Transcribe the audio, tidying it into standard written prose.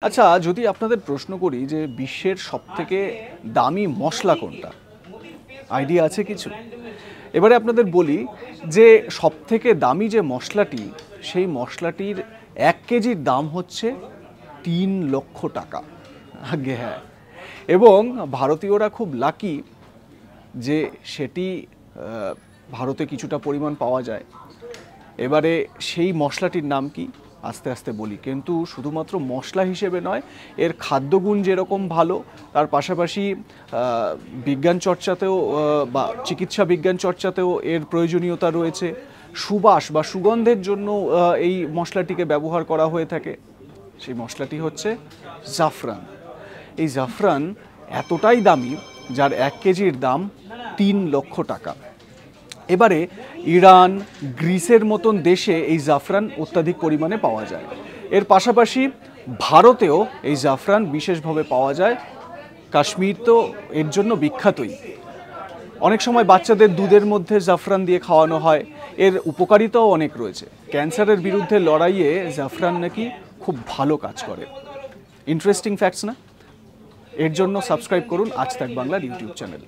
আচ্ছা, যদি আপনাদের প্রশ্ন করি যে বিশ্বের সবথেকে দামি মশলা কোনটা? আইডিয়া আছে কিছু? এবারে আপনাদের বলি যে সবথেকে দামি যে মশলাটি, সেই মশলাটির ১ কেজির দাম হচ্ছে ৩ লক্ষ টাকা। আজ্ঞে হ্যাঁ। এবং ভারতীয়রা খুব লাকি যে সেটি ভারতে কিছুটা পরিমাণ পাওয়া যায়। এবারে সেই মশলাটির নাম কি? আস্তে আস্তে বলি, কিন্তু শুধুমাত্র মশলা হিসেবে নয়, এর খাদ্যগুণ যেরকম ভালো, তার পাশাপাশি বিজ্ঞান চর্চাতেও বা চিকিৎসা বিজ্ঞান চর্চাতেও এর প্রয়োজনীয়তা রয়েছে। সুবাস বা সুগন্ধের জন্য এই মশলাটিকে ব্যবহার করা হয়ে থাকে। সেই মশলাটি হচ্ছে জাফরান। এই জাফরান এতটাই দামি, যার ১ কেজির দাম ৩ লক্ষ টাকা। এবারে ইরান, গ্রিসের মতন দেশে এই জাফরান অত্যাধিক পরিমাণে পাওয়া যায়। এর পাশাপাশি ভারতেও এই জাফরান বিশেষভাবে পাওয়া যায়। কাশ্মীর তো এর জন্য বিখ্যাতই। অনেক সময় বাচ্চাদের দুধের মধ্যে জাফরান দিয়ে খাওয়ানো হয়। এর উপকারিতাও অনেক রয়েছে। ক্যান্সারের বিরুদ্ধে লড়াইয়ে জাফরান নাকি খুব ভালো কাজ করে। ইন্টারেস্টিং ফ্যাক্টস না? এর জন্য সাবস্ক্রাইব করুন আজ তাক বাংলার ইউটিউব চ্যানেল।